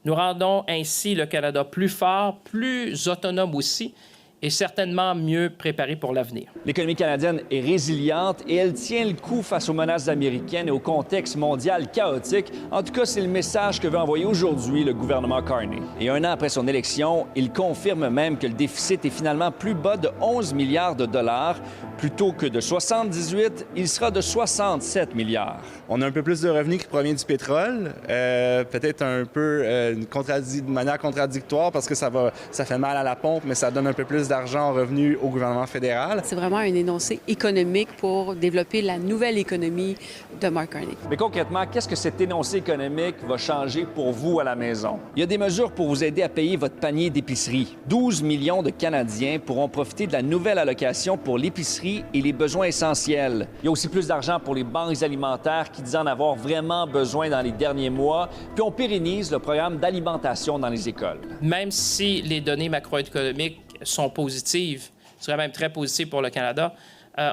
Nous rendons ainsi le Canada plus fort, plus autonome aussi, et certainement mieux préparé pour l'avenir. L'économie canadienne est résiliente et elle tient le coup face aux menaces américaines et au contexte mondial chaotique. En tout cas, c'est le message que veut envoyer aujourd'hui le gouvernement Carney. Et un an après son élection, il confirme même que le déficit est finalement plus bas de 11 milliards de dollars. Plutôt que de 78, il sera de 67 milliards. On a un peu plus de revenus qui proviennent du pétrole, peut-être un peu de manière contradictoire parce que ça fait mal à la pompe, mais ça donne un peu plus d'argent en revenus au gouvernement fédéral. C'est vraiment un énoncé économique pour développer la nouvelle économie de Mark Carney. Mais concrètement, qu'est-ce que cet énoncé économique va changer pour vous à la maison? Il y a des mesures pour vous aider à payer votre panier d'épicerie. 12 millions de Canadiens pourront profiter de la nouvelle allocation pour l'épicerie et les besoins essentiels. Il y a aussi plus d'argent pour les banques alimentaires qui disent en avoir vraiment besoin dans les derniers mois. Puis on pérennise le programme d'alimentation dans les écoles. Même si les données macroéconomiques sont positives, ce serait même très positif pour le Canada,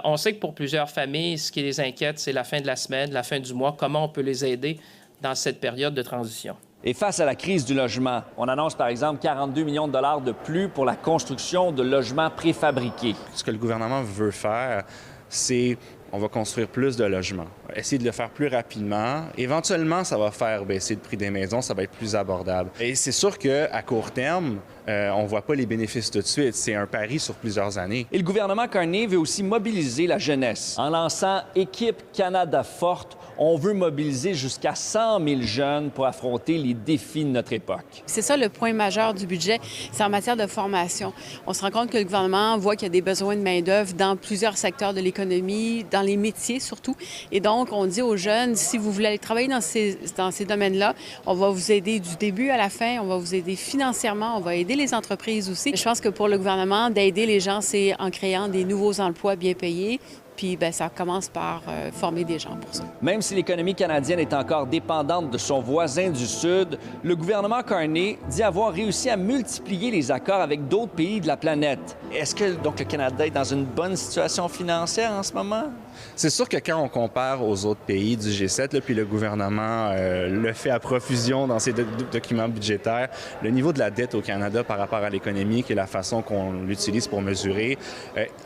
on sait que pour plusieurs familles, ce qui les inquiète, c'est la fin de la semaine, la fin du mois, comment on peut les aider dans cette période de transition. Et face à la crise du logement, on annonce par exemple 42 millions de dollars de plus pour la construction de logements préfabriqués. Ce que le gouvernement veut faire, c'est on va construire plus de logements, essayer de le faire plus rapidement. Éventuellement, ça va faire baisser le prix des maisons, ça va être plus abordable. Et c'est sûr qu'à court terme, on ne voit pas les bénéfices tout de suite. C'est un pari sur plusieurs années. Et le gouvernement Carney veut aussi mobiliser la jeunesse. En lançant Équipe Canada Forte, on veut mobiliser jusqu'à 100 000 jeunes pour affronter les défis de notre époque. C'est ça le point majeur du budget, c'est en matière de formation. On se rend compte que le gouvernement voit qu'il y a des besoins de main-d'œuvre dans plusieurs secteurs de l'économie, dans les métiers surtout. Et donc, on dit aux jeunes, si vous voulez aller travailler dans ces domaines-là, on va vous aider du début à la fin, on va vous aider financièrement, on va aider les entreprises aussi. Je pense que pour le gouvernement, d'aider les gens, c'est en créant des nouveaux emplois bien payés. Puis ça commence par former des gens pour ça. Même si l'économie canadienne est encore dépendante de son voisin du Sud, le gouvernement Carney dit avoir réussi à multiplier les accords avec d'autres pays de la planète. Est-ce que donc le Canada est dans une bonne situation financière en ce moment? C'est sûr que quand on compare aux autres pays du G7, là, puis le gouvernement le fait à profusion dans ses documents budgétaires, le niveau de la dette au Canada par rapport à l'économie et la façon qu'on l'utilise pour mesurer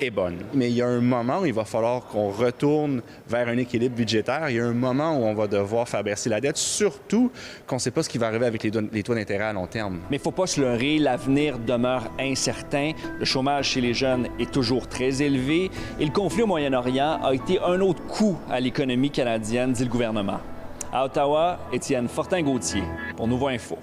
est bonne. Mais il y a un moment où il va falloir qu'on retourne vers un équilibre budgétaire. Il y a un moment où on va devoir faire baisser la dette, surtout qu'on ne sait pas ce qui va arriver avec les taux d'intérêt à long terme. Mais il ne faut pas se leurrer, l'avenir demeure incertain. Le chômage chez les jeunes est toujours très élevé et le conflit au Moyen-Orient a été un autre coup à l'économie canadienne, dit le gouvernement. À Ottawa, Étienne Fortin-Gauthier pour Nouveau Info.